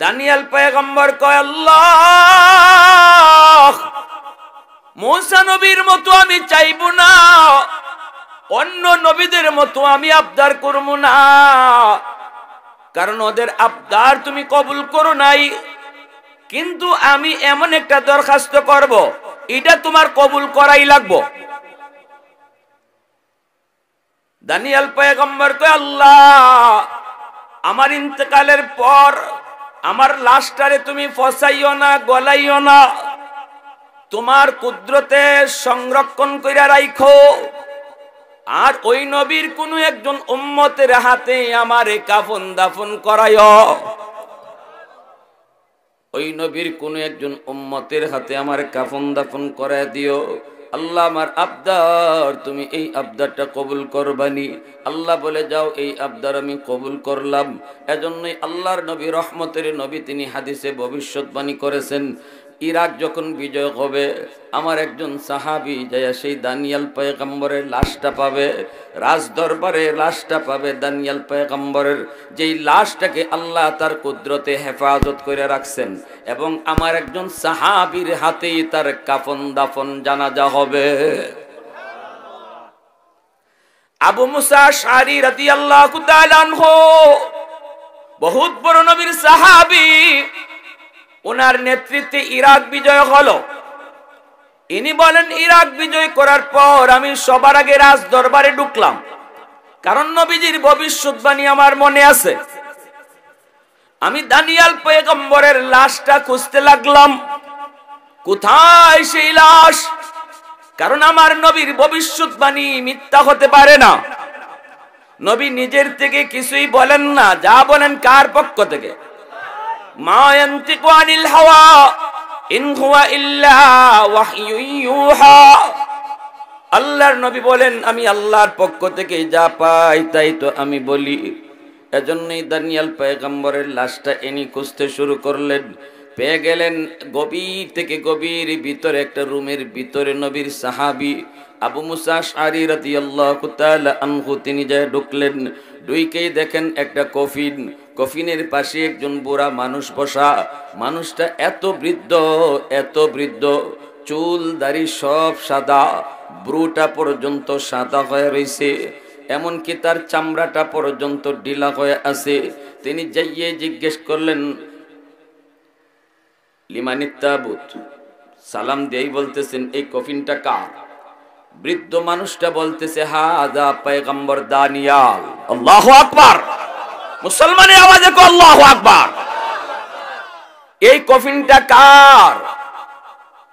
Danijel পয়গম্বর কয়, আল্লাহ, মূসা নবীর মতো আমি চাইবো না, অন্য নবীদের মতো আমি আবদার করব না, কারণ ওদের আবদার তুমি কবুল করো নাই। কিন্তু আমি এমন একটা দরখাস্ত করব, এটা তোমার কবুল করাই লাগবে। দানিয়েল পয়গম্বর কয়, আল্লাহ, আমার ইন্তেকালের পর আমার লাশটারে তুমি ফসাইও না, গলাইও না, তোমার কুদরতে সংরক্ষণ কইরা রাখো। আর ওই নবীর কোন একজন উম্মতের হাতে আমারে কাফন দাফন করায়ও। ওই নবীর কোন একজন উম্মতের হাতে আমার কাফন দাফন করায় দিও। আল্লাহ, আমার আবদার তুমি এই আবদারটা কবুল করবানি। আল্লাহ বলে, যাও, এই আবদার আমি কবুল করলাম। এজন্যই আল্লাহর নবী, রহমতের নবী, তিনি হাদিসে ভবিষ্যৎবাণী করেছেন, ইরাক যখন বিজয় হবে, আমার একজন সাহাবী যায়া সেই দানিয়েল পয়গম্বরের লাশটা পাবে, রাজ দরবারে লাশটা পাবে দানিয়েল পয়গম্বরের, যেই লাশটাকে আল্লাহ তার কুদরতে হেফাজত করে রাখছেন, এবং আমার একজন সাহাবীর হাতেই তার কাফন দাফন জানাজা হবে। আবু মুসা আশআরী রাদিয়াল্লাহু তাআলা আনহু বহুত বড় নবীর সাহাবী, ওনার নেতৃত্বে ইরাক বিজয় হলো। ইনি বলেন, ইরাক বিজয় করার পর আমি সবার আগে রাজ দরবারে ঢুকলাম, কারণ নবীজির ভবিষ্যৎবাণী আমার মনে আছে। আমি দানিয়েল পয়গম্বরের লাশটা খুঁজতে লাগলাম, কোথায় সেই লাশ? কারণ আমার নবীর ভবিষ্যৎবাণী মিথ্যা হতে পারে না। নবী নিজের থেকে কিছুই বলেন না, যা বলেন কার পক্ষ থেকে? মা ইয়ানতিকু আনিল হাওয়া ইন হুয়া ইল্লা ওয়াহয়ুন ইউহা। আল্লাহর নবী বলেন, আমি আল্লাহর পক্ষ থেকে যা পাই তাই তো আমি বলি। এজন্যই দানিয়েল পয়গম্বরের লাশটা এনি খুঁজতে শুরু করলেন। পেয়ে গেলেন গভীর থেকে গভীর ভিতরে একটা রুমের ভিতরে নবীর সাহাবী আবু মুসা আশআরী রাদিয়াল্লাহু তাআলা আনহু, তিনি যায় ঢুকলেন। ঢুকেই দেখেন একটা কফিন, কফিনের পাশে একজন বুড়া মানুষ বসা। মানুষটা এত বৃদ্ধ, এত বৃদ্ধ, চুল দাড়ি সব সাদা, ব্রুটা পর্যন্ত সাদা হয়ে রয়েছে, এমনকি তার চামড়াটা পর্যন্ত ঢিলা হয়ে আছে। তিনি যাইয়ে জিজ্ঞেস করলেন, লিমানিত তাবুত, সালাম দেই বলতেছেন, এই কফিনটা কার? বৃদ্ধ মানুষটা বলতেছে, হাযা পয়গম্বর দানিয়াল। আল্লাহু আকবার! মুসলমানের আওয়াজে কো আল্লাহু আকবার! এই কফিনটা কার?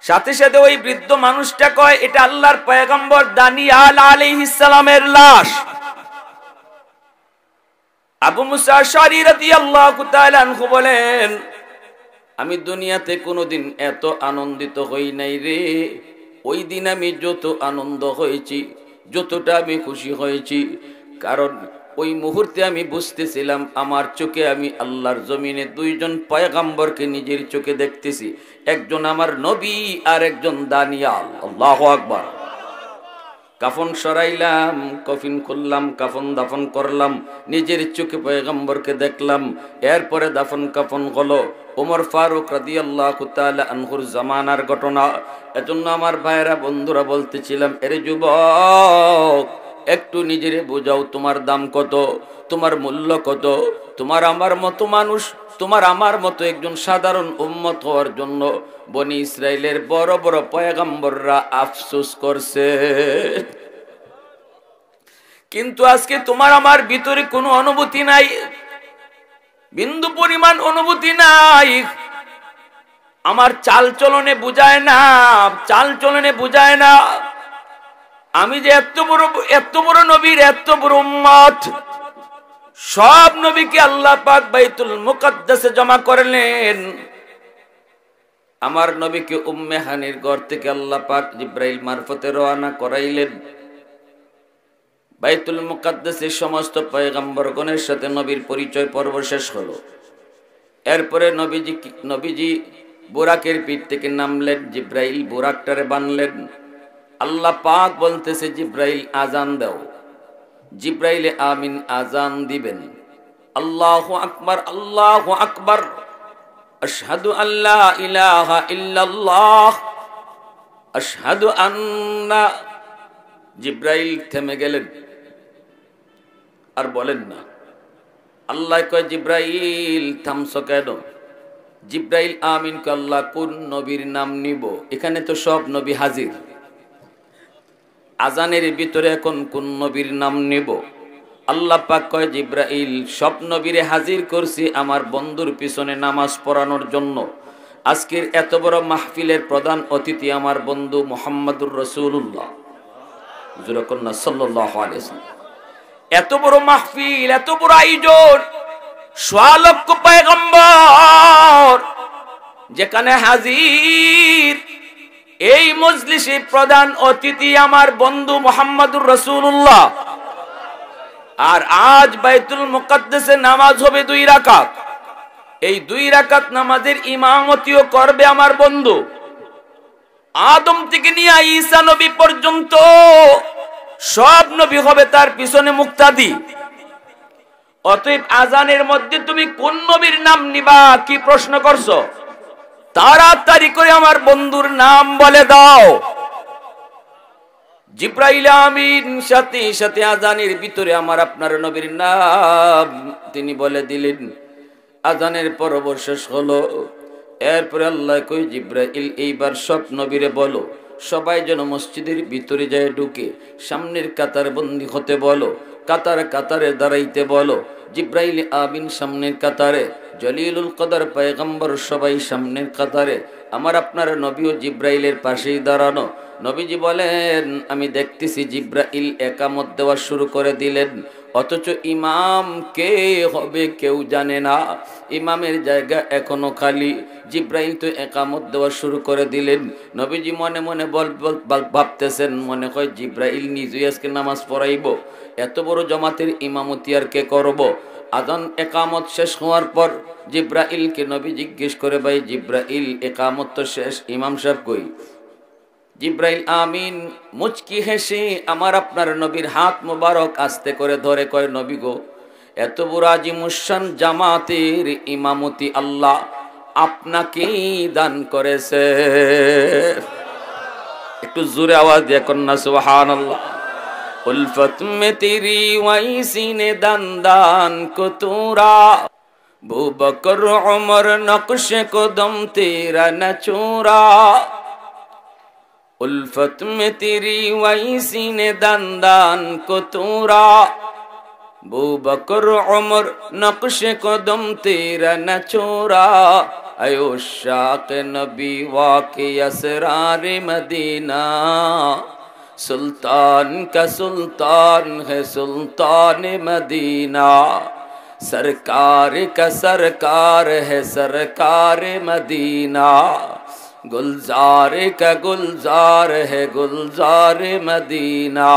সাথে সাথে ওই বৃদ্ধ মানুষটা কয়, এটা আল্লাহর পয়গম্বর দানিয়াল আলাইহিস সালামের লাশ। আবু মুসা আশআরী রাদিয়াল্লাহু তাআলা আনহু বলেন, আমি দুনিয়াতে কোনোদিন এত আনন্দিত হই নাই রে। ওই দিন আমি যত আনন্দ হয়েছি, যতটা আমি খুশি হয়েছি, কারণ ওই মুহূর্তে আমি বুঝতেছিলাম আমার চোখে আমি আল্লাহর জমিনে দুইজন পয়গম্বরকে নিজের চোখে দেখতেছি, একজন আমার নবী আর একজন দানিয়াল। আল্লাহু আকবার! কাফন সরাইলাম, কফিন খুললাম, কাফন দাফন করলাম, নিজের চোখে পয়গম্বরকে দেখলাম। এরপরে দাফন কাফন হলো। ওমর ফারুক রাদিয়াল্লাহু তাআলা আনহুর জামানার ঘটনা। এজন্য আমার ভাইয়েরা, বন্ধুরা বলতেছিলাম, এরে যুবক, একটু নিজেরে বোঝাও, তোমার দাম কত, তোমার মূল্য কত। তোমার আমার মতো মানুষ, তোমার আমার মতো একজন সাধারণ উম্মত হওয়ার জন্য বনি ইসরাইলের বড় বড় পয়গম্বররা আফসোস করছে, কিন্তু আজকে তোমার আমার ভিতরে কোনো অনুভূতি নাই, বিন্দু পরিমাণ অনুভূতি নাই। আমার চাল চলনে বুঝায় না, চাল চলনে বুঝায় না আমি যে এত বড় নবীর এত বড় উম্মত। সব নবীকে আল্লাহ পাক বাইতুল মুকাদ্দাসে জমা করলেন। আমার নবীকে উম্মে হানির ঘর থেকে আল্লাহ পাক জিব্রাইল মারফতে রওনা করাইলেন। বাইতুল মুকাদ্দাসে সমস্ত পয়গম্বরগণের সাথে নবীর পরিচয় পর্ব শেষ হলো। এরপরে নবীজি বুরাকের পিঠ থেকে নামলেন, জিব্রাইল বুরাকটারে বানলেন। আল্লাহ পাক বলতেছে, জিব্রাইল আজান দাও। জিব্রাইলে আমিন আজান দিবেন। আল্লাহু আকবার, আল্লাহু আকবার। আশহাদু আল্লা ইলাহা ইল্লাল্লাহ, আশহাদু আন্না। জিব্রাইল থেমে গেলেন, আর বলেন না। আল্লাহ কয়, জিব্রাইল থামছো কেন? জিব্রাইল আমিন কয়, আল্লাহ কোন নবীর নাম নিব? এখানে তো সব নবী হাজির, আজানের ভিতরে এখন কোন নবীর নাম নিব? আল্লাহ পাক কয়, জিব্রাইল সব নবীরে হাজির করছি আমার বন্ধুর পিছনে নামাজ পড়ানোর জন্য। আজকের এত বড় মাহফিলের প্রধান অতিথি আমার বন্ধু মুহাম্মদুর রাসূলুল্লাহ সাল্লাল্লাহু আলাইহি ওয়াসাল্লাম। এত বড় মাহফিল, এত বড় আয়োজন, সোয়া লক্ষ পয়গম্বর যেখানে হাজির, এই মজলিসে প্রধান অতিথি আমার বন্ধু মুহাম্মদুর রাসূলুল্লাহ। আর আজ বাইতুল মুকাদ্দাসে নামাজ হবে 2 রাকাত। এই 2 রাকাত নামাজের ইমামতিও করবে আমার বন্ধু। আদম থেকে নিয়ে ঈসা নবী পর্যন্ত সব নবী হবে তার পিছনে মুক্তাদি। অতএব আজানের মধ্যে তুমি কোন নবীর নাম নিবা কি প্রশ্ন করছো? তাড়াতাড়ি করে আমার বন্ধুর নাম বলে দাও। জিব্রাইল আমিন সাথে সাথে আজানের ভিতরে আমার আপনার নবীর নাম তিনি বলে দিলেন। আজানের পর শেষ হলো। এরপরে আল্লাহ কই, জিব্রাইল এইবার সব নবীরে বলো সবাই যেন মসজিদের ভিতরে যায় ঢুকে সামনের কাতার বন্দী হতে বলো, কাতারে কাতারে দাঁড়াইতে বলো। জিব্রাইল আমিন সামনের কাতারে, জলিলুল কদর পয়গম্বর সবাই সামনের কাতারে, আমার আপনার নবীও জিব্রাইলের পাশেই দাঁড়ানো। নবীজি বলেন, আমি দেখতেছি জিব্রাইল একামত দেওয়া শুরু করে দিলেন, অথচ ইমাম কে হবে কেউ জানে না। ইমামের জায়গা এখনো খালি। জিব্রাইল তো একামত দেওয়া শুরু করে দিলেন। নবীজি মনে মনে ভাবতেছেন, মনে হয় জিব্রাইল নিজেই আজকে নামাজ পড়াইব, এত বড় জমাতের ইমামতি আর কে করব? আজান একামত শেষ হওয়ার পর জিব্রাইলকে নবী জিজ্ঞেস করে, ভাই জিব্রাইল একামত তো শেষ, ইমাম সাহেব কই? জিব্রাইল আমিন মুচকি হেসে আমার আপনার নবীর হাত মোবারক আস্তে করে ধরে কয়, নবী গো, এত বড় আজিমুশান জামাতের ইমামতি আল্লাহ আপনাকেই দান করেছে। একটু জোরে আওয়াজ দিয়ে কন্যা সুবহানাল্লাহ। উলফত মে তেরি ওয়াইসি নে দান দান কো তোরা, আবু বকর উমর নকশে কদম তেরা ন ছোরা। उल्फत में तेरी वैसी ने दंदान को तोरा, बू बकर उमर नक्श कदम तेरा न छोरा। अयो शाक नबी वाक़े असरार मदीना, सुल्तान का सुल्तान है सुल्तान मदीना, सरकार का सरकार है सरकार मदीना, गुलजार का गुलजार है गुलजार मदीना।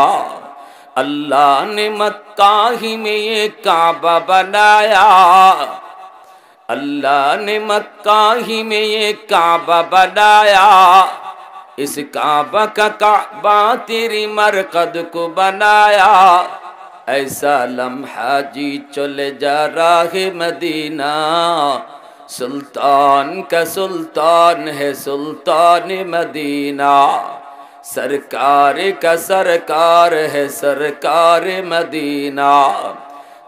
अल्लाह ने मक्का ही में ये काबा बनाया, अल्लाह ने मक्का ही में ये काबा बनाया, इस काबा का काबा तेरी मरकद को बनाया। ऐसा लम्हा जी चले जा राहे मदीना, सुल्तान का सुल्तान है सुल्तान मदीना, सरकार का सरकार है सरकार मदीना,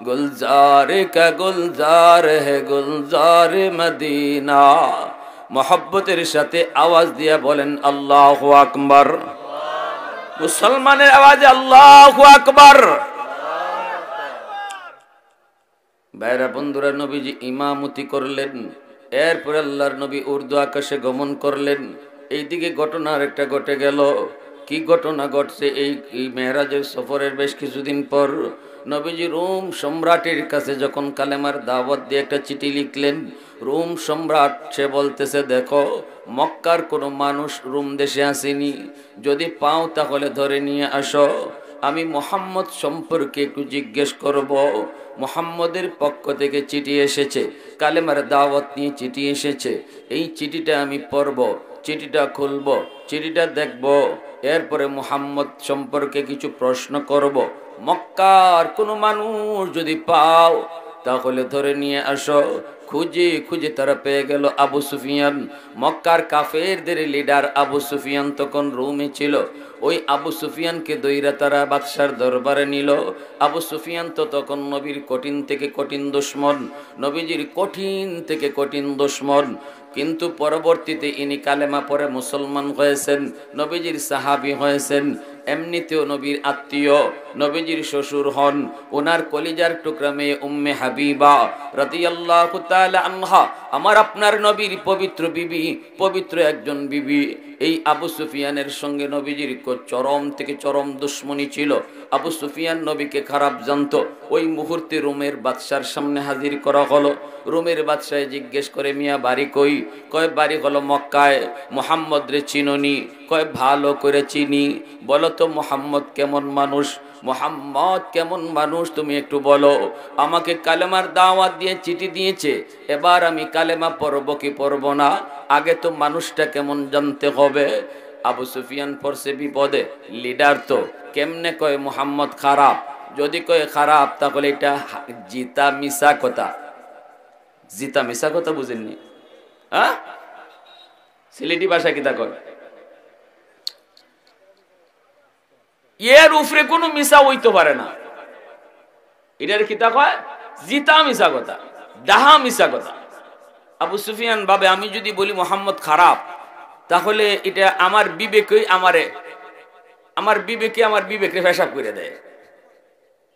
गुलजार का गुलजार है गुलजार मदीना। मोहब्बतेर साथे आवाज दिया बोलें अल्लाहु আকবার। मुसलमानेर आवाजे अल्लाहु আকবার। ভাইরা বন্ধুরা, নবীজি ইমামতি করলেন। এরপরে আল্লাহর নবী উর্দু আকাশে গমন করলেন। এইদিকে ঘটনা আরেকটা ঘটে গেল। কি ঘটনা ঘটছে? এই মেরাজের সফরের বেশ কিছুদিন পর নবীজি রোম সম্রাটের কাছে যখন কালেমার দাওয়াত দিয়ে একটা চিঠি লিখলেন, রোম সম্রাট সে বলতেছে, দেখো মক্কার কোনো মানুষ রোম দেশে আসেনি, যদি পাও তাহলে ধরে নিয়ে আসো। আমি মুহাম্মদ সম্পর্কে একটু জিজ্ঞেস করব। মুহাম্মদের পক্ষ থেকে চিঠি এসেছে, কালেমার দাওয়াত নিয়ে চিঠি এসেছে। এই চিঠিটা আমি পড়ব, চিঠিটা খুলব, চিঠিটা দেখব, এরপরে মুহাম্মদ সম্পর্কে কিছু প্রশ্ন করব। মক্কার কোনো মানুষ যদি পাও তাহলে ধরে নিয়ে আসো। খুঁজে খুঁজে তারা পেয়ে গেল আবু সুফিয়ান, মক্কার কাফেরদের লিডার আবু সুফিয়ান তখন রোমে ছিল। ওই আবু সুফিয়ানকে দইরা তারা বাদশার দরবারে নিল। আবু সুফিয়ান তো তখন নবীর কঠিন থেকে কঠিন দুশমন, নবীজির কঠিন থেকে কঠিন দুশমন। কিন্তু পরবর্তীতে ইনি কালেমা পরে মুসলমান হয়েছেন, নবীজির সাহাবী হয়েছেন। এমনিতেও নবীর আত্মীয়, নবীজির শ্বশুর হন। ওনার কলিজার টুকরা মেয়ে উম্মে হাবিবা রাদিয়াল্লাহু তাআলা আনহা, আমার আপনার নবীর পবিত্র বিবি, পবিত্র একজন বিবি। এই আবু সুফিয়ানের সঙ্গে নবীজির চরম থেকে চরম দুশ্মনী ছিল। আবু সুফিয়ান নবীকে খারাপ জানতো। ওই মুহূর্তে রোমের বাদশার সামনে হাজির করা হলো। রোমের বাদশাহ জিজ্ঞেস করে, মিয়া বাড়ি কই? কয় বাড়ি হলো মক্কায়। মুহাম্মদ রে চিননি? কয় ভালো করে চিনি। বলো তো মুহাম্মদ কেমন মানুষ? মুহাম্মদ কেমন মানুষ তুমি একটু বলো। আমাকে কালেমার দাওয়াত দিয়ে চিঠি দিয়েছে, এবার আমি কালেমা পড়ব কি পড়ব না, আগে তো মানুষটা কেমন জানতে হবে। আবু সুফিয়ান পড়ছে বিপদে, লিডার তো কেমনে কয় মুহাম্মদ খারাপ? যদি কয় খারাপ তাহলে এটা জিতা মিশা কথা। জিতা মিশা কথা বুঝেননি? হ্যাঁ, সিলেটি ভাষা কিতা কয়? এর উপরে কোনো মিশা হইতে পারে না। এটার কিতা কয়? জিতা মিশা কথা, ডাহা মিশা কথা। আবু সুফিয়ান ভাবে, আমি যদি বলি মোহাম্মদ খারাপ, তাহলে এটা আমার বিবেকে আমার বিবেকে পেশাব করে দেয়,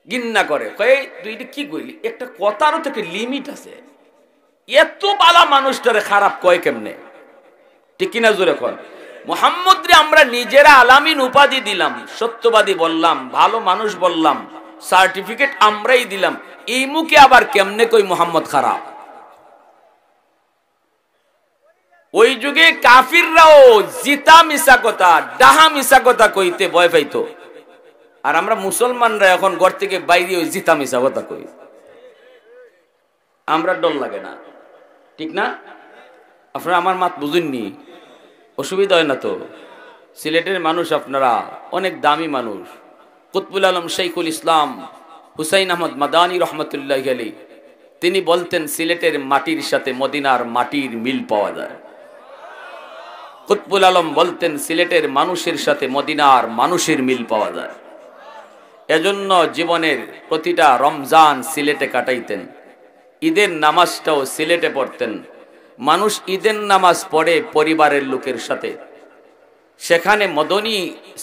ঘৃণা করে। কয় তুই এটা কি কইলি? একটা কথারও তো একটা লিমিট আছে। এত বালা মানুষটারে খারাপ কয় কেমনে? ঠিক কিনা জোরে কর। মুহাম্মদ রে আমরা নিজেরা আলামিন উপাধি দিলাম, সত্যবাদী বললাম, ভালো মানুষ বললাম, সার্টিফিকেট আমরাই দিলাম। এই মুখে আবার কেমনে কই মুহাম্মদ খারাপ? ওই যুগে কাফিররাও জিতা মিশা কথা, ডাহা মিশা কথা কইতে ভয় পাইতো। আর আমরা মুসলমানরা এখন ঘর থেকে বাইরে ওই জিতা মিশা কথা কই, আমরা ডর লাগে না। ঠিক না? আপনারা আমার মাত বুঝেননি? অসুবিধা হয় না তো? সিলেটের মানুষ আপনারা অনেক দামি মানুষ। কুতবুল আলম শৈখুল ইসলাম হুসাইন আহমদ মাদানী রহমতুল্লাহ আলী তিনি বলতেন, সিলেটের মাটির সাথে মদিনার মাটির মিল পাওয়া যায়। কুতবুল আলম বলতেন, সিলেটের মানুষের সাথে মদিনার মানুষের মিল পাওয়া যায়। এজন্য জীবনের প্রতিটা রমজান সিলেটে কাটাইতেন, ঈদের নামাজটাও সিলেটে পড়তেন। মানুষ ঈদের নামাজ পড়ে পরিবারের লোকের সাথে, সেখানে মদনী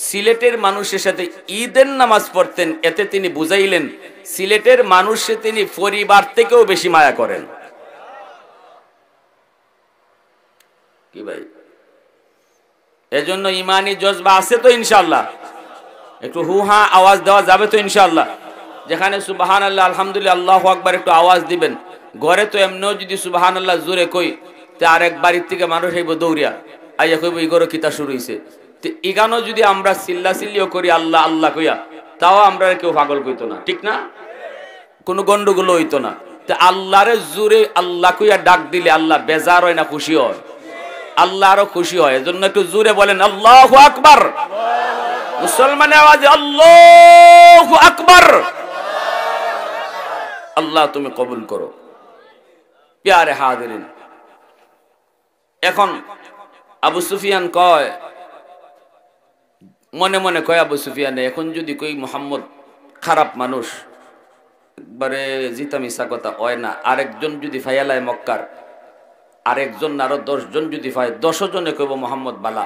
সিলেটের মানুষের সাথে ঈদের নামাজ পড়তেন। এতে তিনি বুঝাইলেন সিলেটের মানুষে তিনি পরিবার থেকেও বেশি মায়া করেন। কি ভাই? এজন্য ইমানি জজবা আছে তো ইনশাআল্লাহ? একটু হু হা আওয়াজ দেওয়া যাবে তো ইনশাআল্লাহ? যেখানে সুবহানাল্লাহ আলহামদুলিল্লাহ আল্লাহু আকবার একটু আওয়াজ দিবেন। ঘরে তো এমনিও যদি সুবহানাল্লাহ জোরে কই, তে আরেক বাড়ির থেকে মানুষ আইব দৌড়িয়া, আইয়া কইব এই ঘরে কিতা শুরু হইছে। তো ইগানো যদি আমরা চিল্লাচিল্লিও করি আল্লাহ আল্লাহ কইয়া, তাও আমরা কেউ পাগল কইতো না। ঠিক না? কোনো গন্ডগোল হইতো না। তো আল্লাহরে জোরে আল্লাহ কইয়া ডাক দিলে আল্লাহ বেজার হয় না খুশি হয়? আল্লাহ আরো খুশি হয়। এজন্য একটু জোরে বলেন আল্লাহু আকবার। মুসলমানের আওয়াজে আল্লাহু আকবার। আল্লাহ তুমি কবুল করো। প্যারে হাজিরিন, এখন আবু সুফিয়ান কয়, মনে মনে কয় আবু সুফিয়ানে, এখন যদি কই মুহাম্মদ খারাপ মানুষ, একবারে জিতা মিশা কথা হয় না। আরেকজন যদি ফাইয়ালায় মক্কার, আরেকজন আরো 10 জন যদি ফাই, 10 জনে কইব মুহাম্মদ বালা,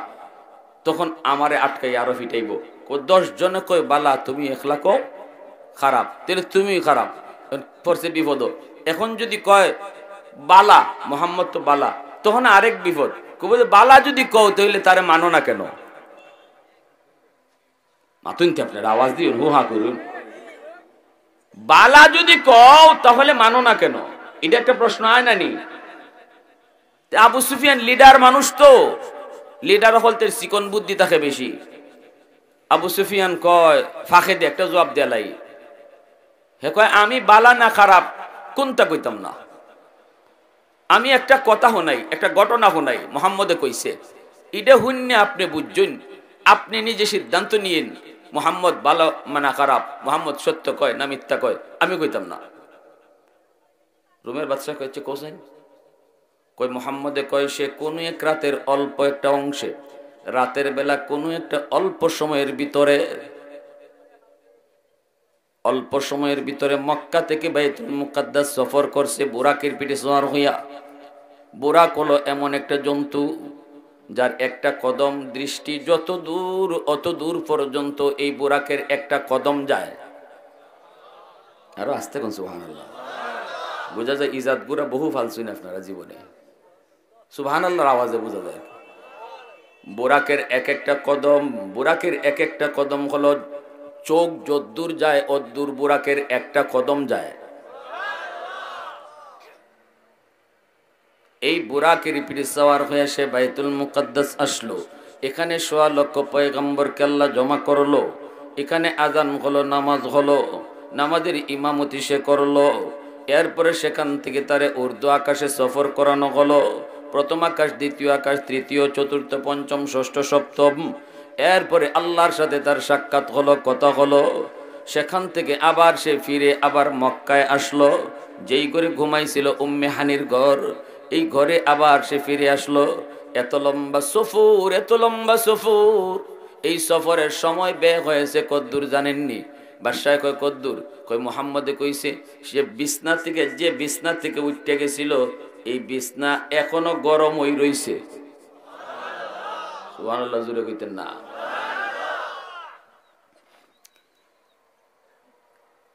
তখন আমারে আটকাই আরো ফিটাইব। 10 জনে কই বালা, তুমি একলা কও খারাপ, তাহলে তুমি খারাপ, পড়ছে বিপদ। এখন যদি কয় বালা, মুহাম্মদ তো বালা, তখন আরেক বিপদ। কব বালা যদি কও তাহলে তারে মানো না কেন? মাতুন কি আপনার আওয়াজ দিন, হু হা করুন। বালা যদি কও তাহলে মানো না কেন? এটা একটা প্রশ্ন হয় না নি? আবু সুফিয়ান লিডার মানুষ তো, লিডার হলতে চিকন বুদ্ধি থাকে বেশি। আবু সুফিয়ান কয় ফাঁকে দিয়ে একটা জবাব দেলাই, হে কয় আমি বালা না খারাপ কোনটা কইতাম না। আমি একটা কথা শোনাই, একটা ঘটনা শোনাই, মুহাম্মদে কইছে, এটা শুনে আপনি বুঝছেন, আপনি নিজে সিদ্ধান্ত নিয়েন মুহাম্মদ ভালো না খারাপ, মুহাম্মদ সত্য কয় না মিথ্যা কয়, আমি কইতাম না। রুমের বাদশা কয়েছে কোসেন কই মোহাম্মদে কয় সে কোন এক রাতের অল্প একটা অংশে রাতের বেলা কোন একটা অল্প সময়ের ভিতরে মক্কা থেকে বাইতুল মুকাদ্দাস সফর করছে বুরাকের পিঠে সওয়ার হইয়া। বুরাক হলো এমন একটা জন্তু যার একটা কদম দৃষ্টি যত দূর অত দূর পর্যন্ত এই বুরাকের একটা কদম যায়। আরো আস্তে কোন সুবহানাল্লাহ, বোঝা যায় ইজাত গুরা বহু ফালছুন আপনারা জীবনে। সুবহানাল্লাহর আওয়াজে বোঝা যায় বুরাকের এক একটা কদম হলো চোখ যদ্দূর যায় অদ্দূর বুরাকের একটা কদম যায়। এই বুরাকের পিঠে সওয়ার হয়ে সে বাইতুল মুকাদ্দাস আসলো। এখানে ১৬ লক্ষ পয়গম্বরকে আল্লাহ জমা করলো। এখানে আজান হলো, নামাজ হলো, নামাজের ইমামতি সে করলো। এরপরে সেখান থেকে তারে উর্দু আকাশে সফর করানো হলো। প্রথম আকাশ, দ্বিতীয় আকাশ, তৃতীয়, চতুর্থ, পঞ্চম, ষষ্ঠ, সপ্তম। এরপরে আল্লাহর সাথে তার সাক্ষাৎ হলো, কথা হলো। সেখান থেকে আবার সে ফিরে আবার মক্কায় আসলো। যেই ঘরে ঘুমাইছিল উম্মে হানির ঘর, এই ঘরে আবার সে ফিরে আসলো। এত লম্বা সফর, এই সফরের সময় ব্যয় হয়েছে কদ্দুর জানেননি? বাদশাহ কয় কদ্দুর? কয় মুহাম্মদে কইছে যে বিছনা থেকে উঠতে গেছিল এই বিছনা এখনো গরম হই রইছে। সুবহানাল্লাহ জুড়ে কইতেন না?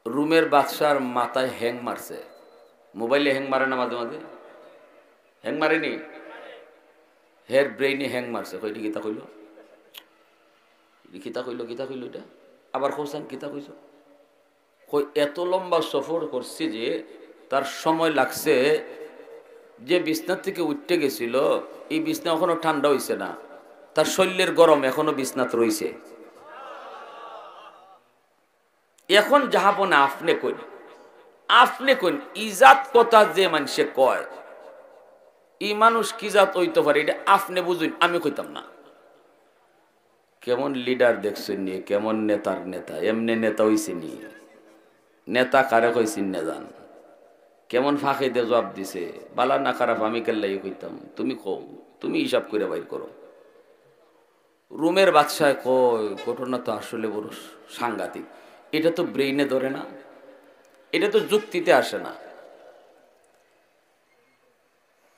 রুমের বাদশার মাথায় হ্যাং মারছে। মোবাইলে হ্যাং মারে না মাঝে মাঝে? হ্যাং মারেনি? হের ব্রেইনে হ্যাং মারছে। কইটি কিতা কইল? কিতা কইল এটা আবার কইছেন কিতা কইছ? কই এত লম্বা সফর করছি যে তার সময় লাগছে, যে বিছনা থেকে উঠতে গেছিল এই বিছনা এখনো ঠান্ডা হইছে না, তার শরীরের গরম এখনো বিছনাত রইছে। এখন যাহাবনা আপনি কইন ইজাত কথা যে মানুষে কয় এই মানুষ কি জাত হইতে পারে এটা আপনি বুঝুন, আমি কইতাম না। কেমন লিডার দেখছেন নি, কেমন নেতার নেতা, এমনি নেতা হইছে নি? নেতা কারে কইছেন না জান? কেমন ফাঁকে দিয়ে জবাব দিছে, বালা না খারাপ আমি কেল্লাই কইতাম, তুমি কও, তুমি হিসাব করে বাইর করো। রুমের বাদশাহ কয় ঘটনা তো আসলে বড় সাংঘাতিক, এটা তো ব্রেইনে ধরে না, এটা তো যুক্তিতে আসে না।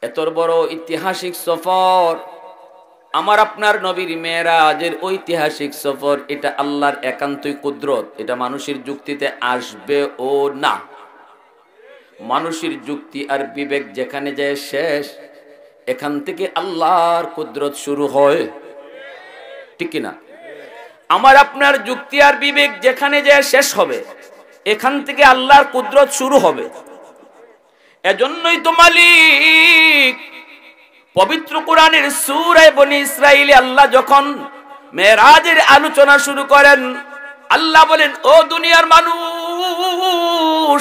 এত বড় ঐতিহাসিক সফর, আমার আপনার নবীর মেরাজের ঐতিহাসিক সফর, এটা আল্লাহর একান্তই কুদরত, এটা মানুষের যুক্তিতে আসবে ও না। মানুষের যুক্তি আর বিবেক যেখানে যায় শেষ, এখান থেকে আল্লাহর কুদরত শুরু হয়, ঠিক কিনা? আমার আপনার যুক্তি আর বিবেক যেখানে যায় শেষ হবে, এখান থেকে আল্লাহর কুদরত শুরু হবে। এজন্যই তো মালিক পবিত্র কোরআনের সূরা বনী ইসরাঈলে আল্লাহ যখন মেরাজের আলোচনা শুরু করেন, আল্লাহ বলেন, ও দুনিয়ার মানুষ,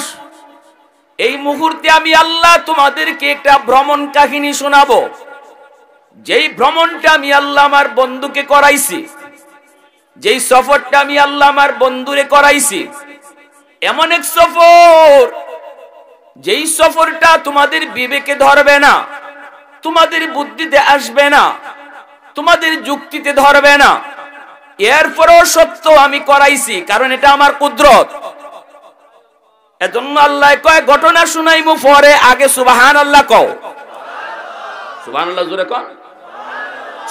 এই মুহূর্তে আমি আল্লাহ তোমাদেরকে একটা ভ্রমণ কাহিনী শোনাবো। যেই ভ্রমণটা আমি আল্লাহ আমার বন্ধুকে করাইছি, যেই সফরটা আমি আল্লাহ আমার বন্ধুরে করাইছি, এমন এক সফর যেই সফরটা তোমাদের বিবেকে ধরবে না, তোমাদের বুদ্ধিতে আসবে না, তোমাদের যুক্তিতে ধরবে না, এরপরও সত্য আমি করাইছি, কারণ এটা আমার কুদরত। এজন্য আল্লাহ কয় ঘটনা শুনাইমু পরে, আগে সুবহানাল্লাহ কও। সুবহানাল্লাহ জোরে কও।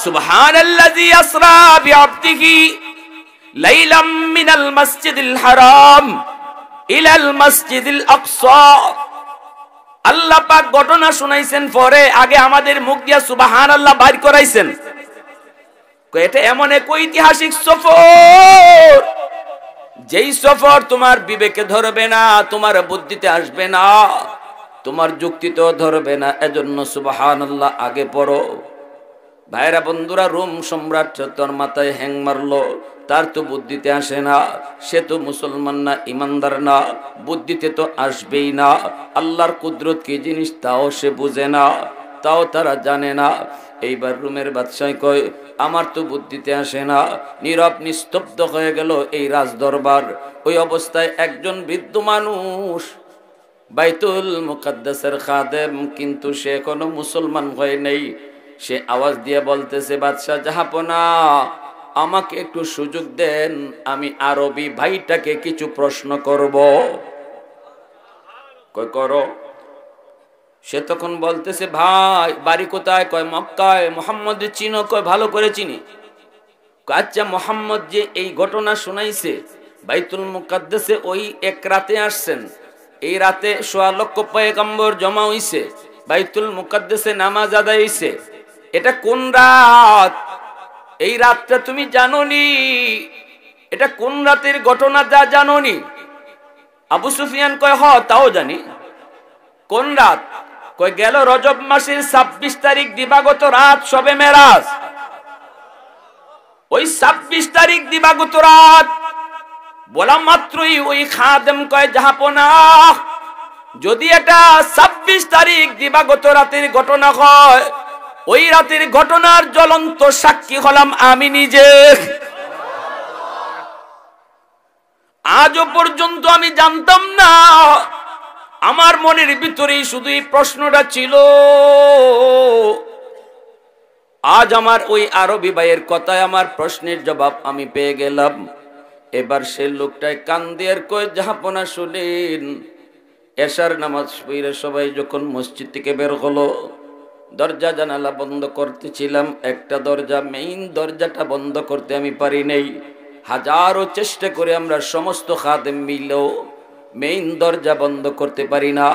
সুবহানাল্লাযী আসরা বিআবদিহি লাইলাম মিনাল মাসজিদিল হারাম ইলাল মাসজিদিল আকসা। আল্লাহ পাক ঘটনা শুনাইছেন পরে, আগে আমাদের মুখ দিয়া সুবহানাল্লাহ বাইর করাইছেন। এটা এমন এক ঐতিহাসিক সফর, যেই সফর তোমার বিবেকে ধরবে না, তোমার বুদ্ধিতে আসবে না, তোমার যুক্তিতেও ধরবে না। এজন্য সুবহানাল্লাহ আগে পড়ো। ভাইরা বন্ধুরা, রোম সম্রাট তোর মাথায় হ্যাং মারলো, তার তো বুদ্ধিতে আসে না, সে তো মুসলমান না, ইমানদার না, বুদ্ধিতে তো আসবেই না। আল্লাহর কুদরত কি জিনিস তাও সে বুঝে না, তাও তারা জানে না। এইবার রুমের বাদশাহ কয়, আমার তো বুদ্ধিতে আসে না। নীরব নিস্তব্ধ হয়ে গেল এই রাজ দরবার। ওই অবস্থায় একজন বৃদ্ধ মানুষ বাইতুল মুকাদ্দাসের খাদেম, কিন্তু সে কোনো মুসলমান হয় নাই। সে আওয়াজ দিয়ে বলতেছে, বাদশাহ জাহাপনা, আমাকে একটু সুযোগ দেন, আমি আরবি ভাইটাকে কিছু প্রশ্ন করব। কয় করো। সে তখন বলতেছে, ভাই বাড়ি কোথায়? কয় মক্কায়। মোহাম্মদ চিনো? কয় ভালো করে চিনি। আচ্ছা, মোহাম্মদ যে এই ঘটনা শুনাইছে বাইতুল মুকাদ্দাসে, ওই এক রাতে আসছেন, এই রাতে ১.৫ লক্ষ পয়গম্বর জমা হইছে, বাইতুল মুকাদ্দাসে নামাজ আদায় হইছে, এটা কোন রাত? এই রাতটা তুমি জানোনি? এটা কোন রাতের ঘটনা যা জানোনি? আবু সুফিয়ান কয়, হ তাও জানি। কোন রাত? কয় গেল রজব মাসের ২৬ তারিখ দিবাগত রাত শবে মেরাজ। ওই ২৬ তারিখ দিবাগত রাত বলা মাত্রই ওই খাদেম কয়, জাহাপনা, যদি এটা ২৬ তারিখ দিবাগত রাতের ঘটনা হয়, ওই রাতের ঘটনার জ্বলন্ত সাক্ষী হলাম আমি নিজে। আজও পর্যন্ত আমি জানতাম না, আমার মনের ভিতরেই শুধু এই প্রশ্নটা ছিল। আজ আমার ওই আরবি ভাইয়ের কথায় আমার প্রশ্নের জবাব আমি পেয়ে গেলাম। এবার সে লোকটায় কান দিয়ে কয়, জাহাপনা শুনেন, এশার নামাজ পড়ে সবাই যখন মসজিদ থেকে বের হলো, দরজা জানালা বন্ধ করতেছিলাম, একটা দরজা, মেইন দরজাটা বন্ধ করতে আমি পারি নাই। হাজারো চেষ্টা করে আমরা সমস্ত খাদেম মিলেও মেইন দরজা বন্ধ করতে পারি না।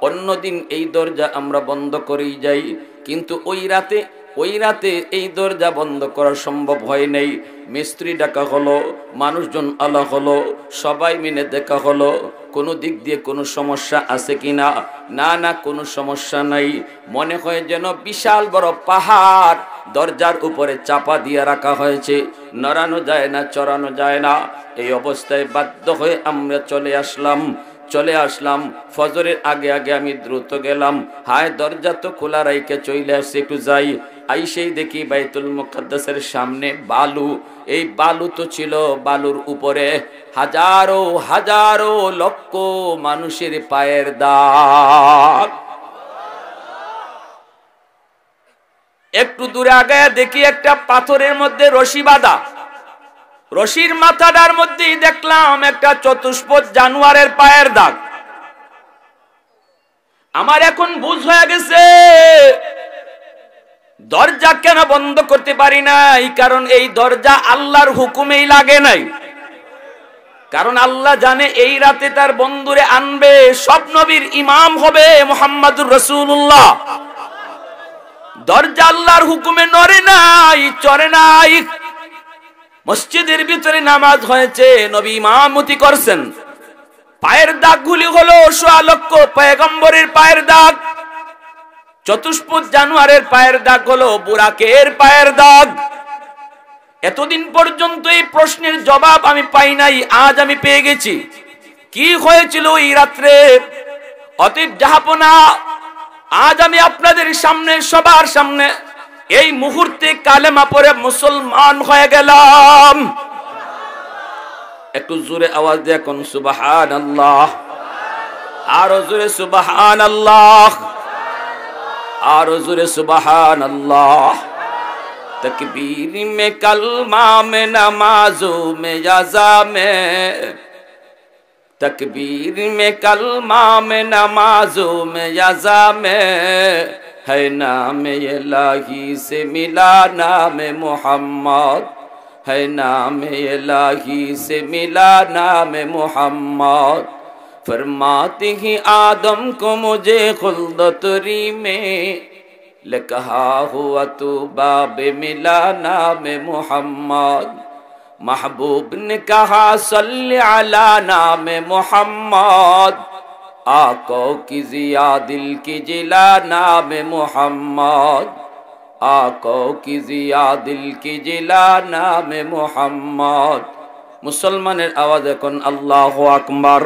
অন্যদিন এই দরজা আমরা বন্ধ করেই যাই, কিন্তু ওই রাতে এই দরজা বন্ধ করা সম্ভব হয় নাই। মিস্ত্রি ডাকা হলো, মানুষজন আলা হলো, সবাই মিলে দেখা হলো কোনো দিক দিয়ে কোনো সমস্যা আছে কিনা। না, কোনো সমস্যা নাই। মনে হয় যেন বিশাল বড় পাহাড় দরজার উপরে চাপা দিয়ে রাখা হয়েছে, নড়ানো যায় না, চড়ানো যায় না। এই অবস্থায় বাধ্য হয়ে আমরা চলে আসলাম। ফজরের আগে আমি দ্রুত গেলাম। হায়, দরজা তো খোলা রাইকে চলে আসছে, একটু যাই। আইসেই দেখি বাইতুল মুকাদ্দাসের সামনে বালু। এই বালু তো ছিল, বালুর উপরে হাজারো হাজারো লক্ষ মানুষের পায়ের দাগ। একটু দূরে আগে দেখি একটা পাথরের মধ্যে রশি বাঁধা, রশির মাথাটার মধ্যেই দেখলাম একটা চতুষ্পদ জানোয়ারের পায়ের দাগ। আমার এখন বুঝ হয়ে গেছে দরজা কেন বন্ধ করতে পারি নাই, কারণ এই দরজা আল্লাহর হুকুমেই লাগে নাই। কারণ আল্লাহ জানে এই রাতে তার বন্ধুরে আনবে, সব নবীর ইমাম হবে মুহাম্মাদুর রাসূলুল্লাহ। দরজা আল্লাহর হুকুমে নড়ে নাই, চড়ে নাই। মসজিদের ভিতরে নামাজ হয়েছে, নবী ইমামতি করছেন। পায়ের দাগগুলি হলো ১.৫ লক্ষ পয়গম্বরের পায়ের দাগ, চতুষ্পদ জানোয়ারের পায়ের দাগ হলো বুরাকের পায়ের দাগ। এতদিন পর্যন্ত এই প্রশ্নের জবাব আমি পাই নাই, আজ আমি পেয়ে গেছি। কি হয়েছিল এই রাত্রে? অতএব জাহাপনা, আজ আমি আপনাদের সামনে, সবার সামনে এই মুহূর্তে কালেমা পড়ে মুসলমান হয়ে গেলাম। একটু জোরে আওয়াজ দিয়ে কোন সুবহানাল্লাহ, আরো জোরে সুবহানাল্লাহ, আরো জোরে সুবহানাল্লাহ। तकबीर में कलमा में नमाजों में याजा में, तकबीर में कलमा में नमाजों में याजा में, है नाम इलाही से मिला नाम मोहम्मद, है नाम इलाही से मिला नाम मोहम्मद। फरमाते ही आदम को मुझे खुल्दतरी में, लिखा हुआ तू बाबे मिला नाम मोहम्मद। महबूब ने कहा सल्ले अला नाम मोहम्मद, आको की जिया दिल की जिला नाम मोहम्मद, आको की जिया दिल की जिला नाम मोहम्मद। मुसलमाনের आवाज এখন আল্লাহু আকবার।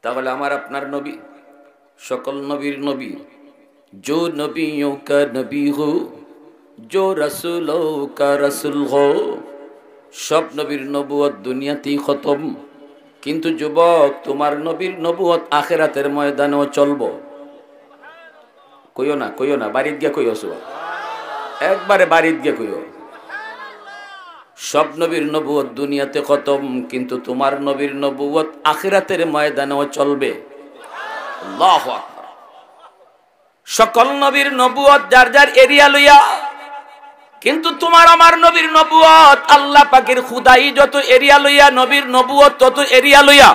তাহলে আমার আপনার নবী সকল নবীর নবী, जो नबियों का नबी हो, जो रसूलों का रसूल हो। सब नबीर नबुवत दुनियातेই খতম। কিন্তু যুবক, তোমার নবীর নবুয়ত আখিরাতের ময়দানেও চলবো। কইও না, বাড়িত গিয়া কইও, একবারে বাড়িত গিয়া কইও। সব নবীর নবুয়ত দুনিয়াতে খতম, কিন্তু তোমার নবীর নবুয়ত আখিরাতের ময়দানেও চলবে। আল্লাহু আকবার। সকল নবীর নবুয়ত যার যার এরিয়া লইয়া, কিন্তু তোমার আমার নবীর নবুয়ত আল্লাহ পাকের খুদাই যত এরিয়া লইয়া, নবীর নবুয়ত তত এরিয়া লইয়া।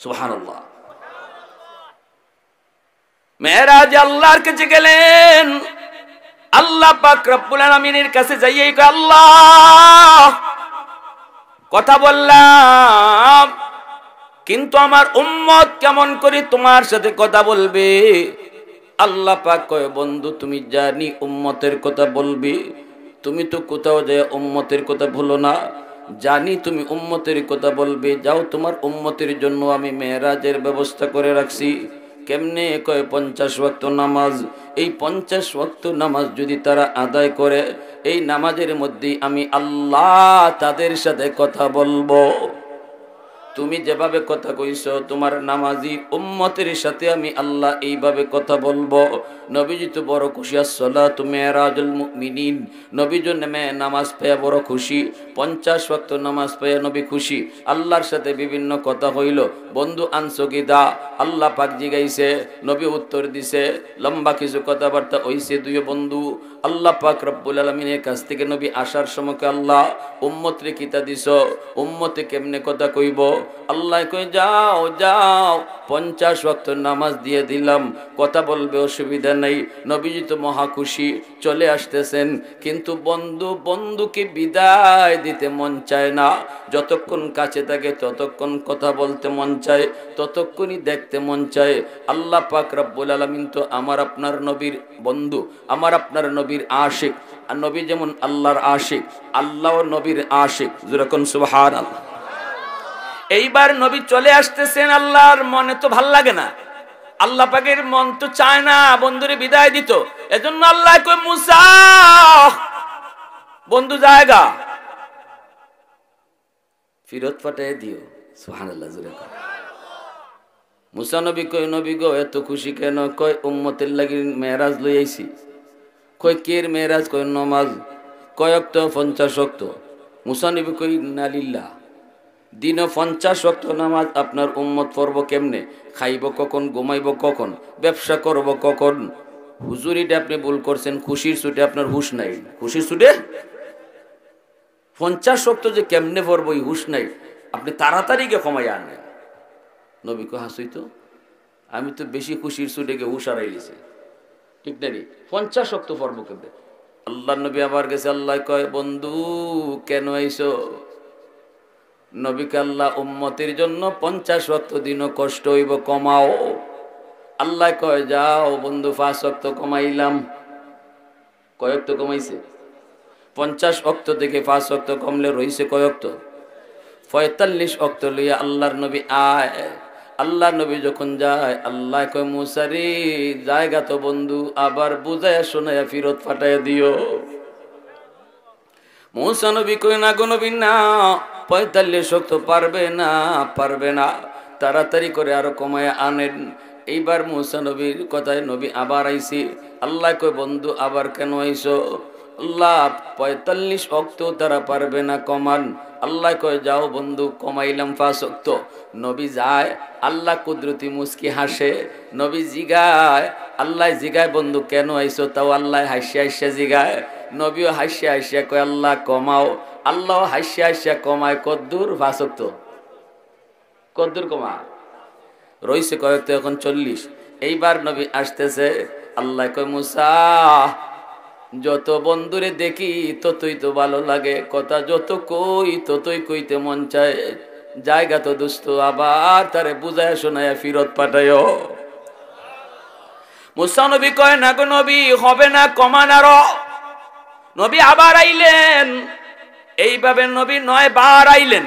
সুবহানাল্লাহ। মেরাজ আল্লাহর কাছে গেলেন, আল্লাহ পাক রব্বুল আলামিনের কাছে যাইয়ে কয়, আল্লাহ কথা বললাম, কিন্তু আমার উম্মত কেমন করে তোমার সাথে কথা বলবে? আল্লাহ পাক কয়, বন্ধু তুমি জানি উম্মতের কথা বলবি, তুমি তো কোথাও যায় উম্মতের কথা ভুলো না, জানি তুমি উম্মতের কথা বলবে, যাও তোমার উম্মতের জন্য আমি মেরাজের ব্যবস্থা করে রাখছি। কেমনে? কয় 50 ওয়াক্ত নামাজ। এই 50 ওয়াক্ত নামাজ যদি তারা আদায় করে, এই নামাজের মধ্যেই আমি আল্লাহ তাদের সাথে কথা বলবো। তুমি যেভাবে কথা কইছো তোমার নামাজি উম্মতের সাথে আমি আল্লাহ এইভাবে কথা বলবো। নবীজি তো বড় খুশি, আসসালাতু মিরাজুল মুমিনিন। নবী জন্য নামাজ পেয়ে বড় খুশি, 50 ওয়াক্ত নামাজ পেয়ে নবী খুশি। আল্লাহর সাথে বিভিন্ন কথা হইল। বন্ধু আনছো কি দা? আল্লাহ পাক জিগাইছে, নবী উত্তর দিছে, লম্বা কিছু কথাবার্তা হইছে। দুই বন্ধু আল্লাহ পাক রব্বুল আলামিনের কাছ থেকে নবী আসার সময় আল্লাহ উম্মতরে কিতা দিছো, উম্মতে কেমনে কথা কইব? আল্লাহ কই, যাও যাও 50 ওয়াক্ত নামাজ দিয়ে দিলাম, কথা বলবে, অসুবিধা নাই। নবীজি তো মহা খুশি, চলে আসতেছেন। কিন্তু বন্ধুকে বিদায় দিতে মন চায় না। যতক্ষণ কাছে থাকে ততক্ষণ কথা বলতে মন চায়, ততক্ষণই দেখতে মন চায়। আল্লাহ পাক রব্বুল আলামিন তো আমার আপনার নবীর বন্ধু, আমার আপনার নবীর আশিক। আর নবী যেমন আল্লাহর আশিক, আল্লাহও নবীর আশিক। যেরকম সুবহানাল্লাহ। এইবার নবী চলে আসতেছেন, আল্লাহর মনে তো ভাল লাগে না, আল্লাহ পাকের মন তো চায় না বন্ধুরে বিদায় দিত। এজন্য আল্লাহ কই, মুসা বন্ধু জায়গা ফিরত পাঠিয়ে দিও। সুবহানাল্লাহ। মুসা নবী কই, নবী গো এত খুশি কেন? কয় উম্মতের লাগি মেরাজ লই আইছি। কয় কের মেরাজ? কয় নমাজ। কয় ওয়াক্ত? 50 ওয়াক্ত। মুসা নবী কই, নালিল্লাহ, দিনে 50 ওয়াক্ত নামাজ আপনার উম্মত পড়ব কেমনে? খাইব কখন, ঘুমাইব কখন, ব্যবসা করব কখন? হুজুরিটা আপনি ভুল করছেন, খুশির ছুটে আপনার হুশ নাই। খুশির ছুটে 50 ওয়াক্ত যে কেমনে পড়ব এই হুশ নাই, আপনি তাড়াতাড়ি গিয়ে কমাই আনেন। নবী কো, হাসুই তো, আমি তো বেশি খুশির ছুটে গিয়ে হুশ হারাইলিছে, ঠিক না রে? 50 ওয়াক্ত পড়ব কেমনে? আল্লাহ নবী আবার গেছে। আল্লাহ কয়, বন্ধু কেন আইছো? নবীকে আল্লাহ উম্মতের জন্য 50 ওয়াক্ত দিনও কষ্ট হইব, কমাও। আল্লাহ কয়, যাও বন্ধু 5 ওয়াক্ত কমাইলাম। কয় ওয়াক্ত কমাইছে? 50 ওয়াক্ত থেকে 5 ওয়াক্ত কমলে রইছে কয় ওয়াক্ত? 45 ওয়াক্ত লইয়া আল্লাহর নবী আয়। আল্লাহ নবী যখন যায়, আল্লাহ কয়, মুসা রে জায়গা তো বন্ধু, আবার বুঝায়া শোনায়া ফিরত পাঠাইয়া দিও। মুসা নবী কই, না গো নবী না, 45 ওয়াক্ত পারবে না, পারবে না, তাড়াতাড়ি করে আরো কমায় আনেন। এইবার মুসা নবীর কথায় নবী আবার আইছি। আল্লাহ কয়, বন্ধু আবার কেন আইছো? আল্লাহ 45 ওয়াক্ত তারা পারবে না, কমান। আল্লাহ কয়, যাও বন্ধু কমাইলাম 5 ওয়াক্ত। নবী যায়, আল্লাহ কুদরতি মুস্কি হাসে। নবী জিগায়, আল্লাহ জিগায়, বন্ধু কেন আইছো? তাও আল্লাহ হাসিয়া হাসিয়া জিগায়। নবীও হাসিয়া হাসিয়া কয়, আল্লাহ কমাও। আল্লাহ হাসিয়া হাসিয়া কমায়। কদ্দুর? 5 ওয়াক্ত। কদ্দুর কমা রইছে কয়েক? তো এখন 40। এইবার নবী আসতেছে। আল্লাহ কয়, মুসা যত বন্ধুরে দেখি ততই তো ভালো লাগে, কথা যত কই ততই কইতে মন চায়, জায়গা তো দুস্থ, আবার তারে বুঝায় শোনায় ফিরত পাঠায়ও। মুসা নবী কয়, না গো নবী হবে না, কমান আরো। নবী আবার আইলেন। এইভাবে নবী 9 বার আইলেন।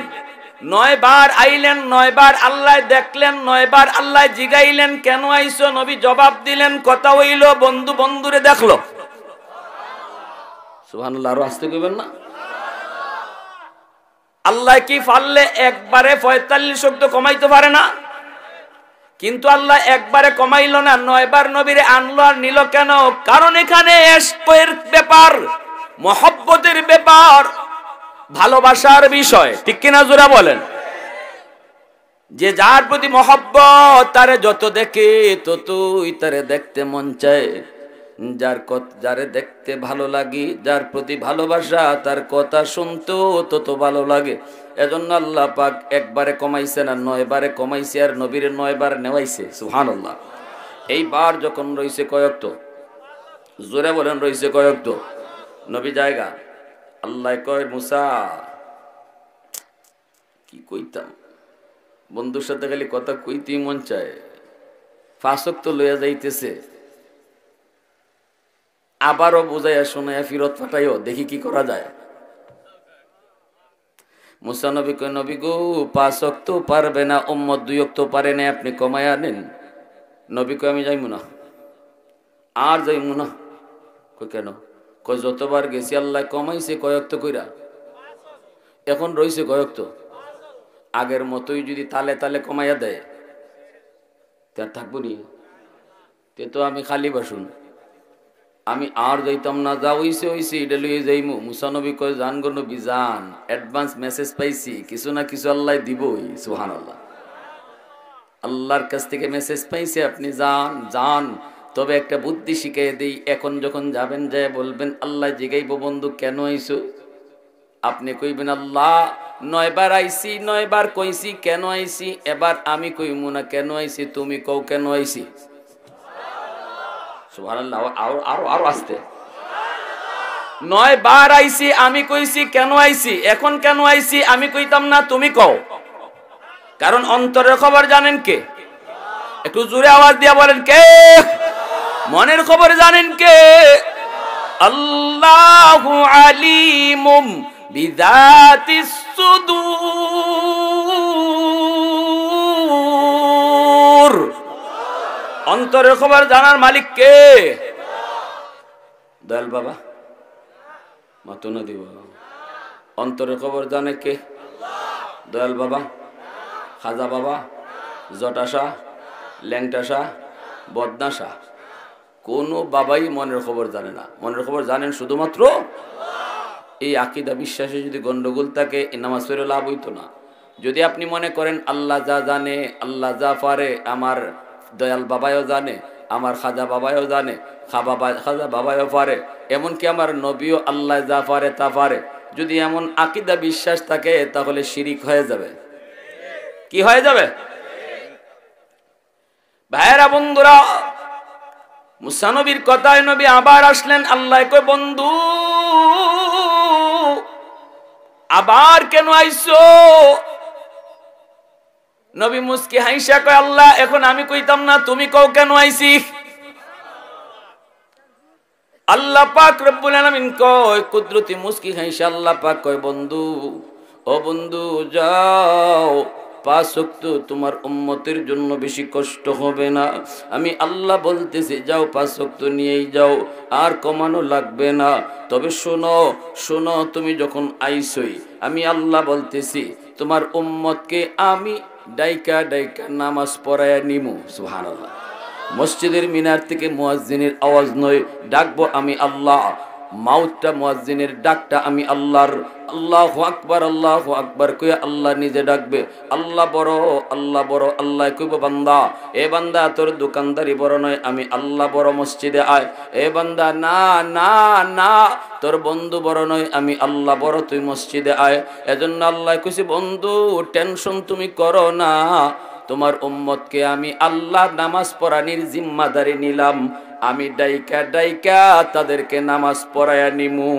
9 বার আইলেন, 9 বার আল্লাহ দেখলেন, 9 বার আল্লাহ জিগাইলেন, কেন আইছো? নবী জবাব দিলেন, কথা হইল, বন্ধু বন্ধুরে দেখলো। সুবহানাল্লাহ। আরো আসতে কইবেন না? আল্লাহ কি পারলে একবারে ৪৫ ওয়াক্ত কমাইতে পারে না? কিন্তু আল্লাহ একবারে কমাইল না, ৯ বার নবীরে আনলো আর নিল কেন? কারণ এখানে ইশকের ব্যাপার, মহব্বতের ব্যাপার, ভালোবাসার বিষয়। ঠিক কিনা জোরা বলেন? যে যার প্রতি মহব্বত, তারে যত দেখে ততই তারে দেখতে মন চায়। যারে দেখতে ভালো লাগে, যার প্রতি ভালোবাসা, তার কথা শুনতেও তত ভালো লাগে। এজন্য আল্লাহ পাক একবারে কমাইছে না, ৯ বারে কমাইছে, আর নবীর ৯ বার নেওয়াইছে। সুবহানাল্লাহ। এইবার যখন রইছে কয়েকটো, জোরে বলেন রইছে কয়েকটো, নবী জায়গা, আল্লাহ কয় মুসা, কি কইতাম, বন্ধুর সাথে খালি কথা কইতেই মন চায়, ৫ ওয়াক্ত লইয়া যাইতেছে, আবারও বুঝাইয়া শোনাইয়া ফিরত পাঠাইও, দেখি কি করা যায়। মুসা নবী কয়, নবী গো ৫ ওয়াক্ত পারবে না, উম্মত ২ ওয়াক্ত পারে না, আপনি কমায়া নেন। নবী কয়, আমি যাইমু না, আর যাইমু না। কই কেন? কয় যতবার গেছি আল্লাহ কমাইছে কয় ওয়াক্ত কইরা, এখন রইছে কয় ওয়াক্ত। আগের মতোই যদি তালে তালে কমাইয়া দেয়, তার থাকবো নি? তে তো আমি খালি বাসুন, আমি আর যাইতাম না, যা হইছে হইছে, এটা লইয়ে যাইমু। মুসা নবী কয়, জান গো নবী জান, অ্যাডভান্স মেসেজ পাইছি, কিছু না কিছু আল্লাহ দিবই। সুবহানাল্লাহ। আল্লাহর কাছ থেকে মেসেজ পাইছে, আপনি যান যান, তবে একটা বুদ্ধি শিখাই দেই, এখন যখন যাবেন যায় বলবেন, আল্লাহ জিগাইব বন্ধু কেন আইছো? আপনি কইবেন, আল্লাহ ৯ বার আইছি, ৯ বার কইছি কেন আইছি, এবার আমি কইমু না কেন আইছি, তুমি কও কেন আইছি। সুবহানাল্লাহ। আরো আস্তে। ৯ বার আইছি, আমি কইছি কেন আইছি, এখন কেন আইছি আমি কইতাম না, তুমি কও। কারণ অন্তরের খবর জানেন কে? একটু জোরে আওয়াজ দিয়া বলেন, কে? মনের খবর জানেন কে? আল্লাহু আলিমুম বিযাতিস সুদূর। অন্তরের খবর জানার মালিক কে? দয়াল বাবা, মাতো না দিব। অন্তরের খবর জানে কে? দয়াল বাবা, খাজা বাবা, জটাশা, ল্যাংটাশা, বদনাশা, কোনো বাবাই মনের খবর জানে না। মনের খবর জানেন শুধুমাত্র। এই আকীদা বিশ্বাসে যদি গন্ডগোল থাকে, এই নামাজ পড়ে লাভ হইতো না। যদি আপনি মনে করেন আল্লাহ যা জানে, আল্লাহ যা পারে, আমার দয়াল বাবাও জানে, আমার খাজা বাবাও জানে, খাজা বাবাও পারে, এমনকি আমার নবীও আল্লাহ যা পারে তা পারে, যদি এমন আকীদা বিশ্বাস থাকে, তাহলে শিরিক হয়ে যাবে। কি হয়ে যাবে? ভাইরা বন্ধুরা, মুসা নবীর কথায় নবী আবার আসলেন। আল্লাহ কয়, বন্ধু আবার কেন আইছো? নবী মুস্কি হাইসা কয়, আল্লাহ এখন আমি কইতাম না, তুমি কও কেন আইছি। আল্লাহ পাক রব্বুল আলামিন কয়, কুদরতি মুস্কি হাইসা আল্লাহ পাক কয়, বন্ধু ও বন্ধু যাও, ৫ ওয়াক্ত তোমার উম্মতের জন্য বেশি কষ্ট হবে না। আমি আল্লাহ বলতেছি, যাও ৫ ওয়াক্ত নিয়েই যাও, আর কমানো লাগবে না। তবে শোনো শোনো, তুমি যখন আইসই, আমি আল্লাহ বলতেছি, তোমার উম্মতকে আমি ডাইকা ডাইকা নামাজ পড়ায়া নিমু। সুবহানাল্লাহ। মসজিদের মিনার থেকে মুয়াজ্জিনের আওয়াজ নয়, ডাকবো আমি আল্লাহ। মাউতটা মুয়াজ্জিনের, ডাকটা আমি আল্লাহর। আল্লাহু আকবার, আল্লাহু আকবার কইয়া আল্লাহ নিজে ডাকবে। আল্লাহ বড়, আল্লাহ বড়। আল্লাহ কইব, বান্দা এ বান্দা, তোর দোকানদারি বড় নয়, আমি আল্লাহ বড়, মসজিদে আয়। এ বান্দা, না না না, তোর বন্ধু বড় নয়, আমি আল্লাহ বড়, তুই মসজিদে আয়। এজন্য আল্লাহ কইছে, বন্ধু টেনশন তুমি করো না, তোমার উম্মতকে আমি আল্লাহ নামাজ পড়ানির জিম্মাদারি নিলাম। আমি ডাইকা ডাইকা তাদেরকে নামাজ পড়ায়া নিমু।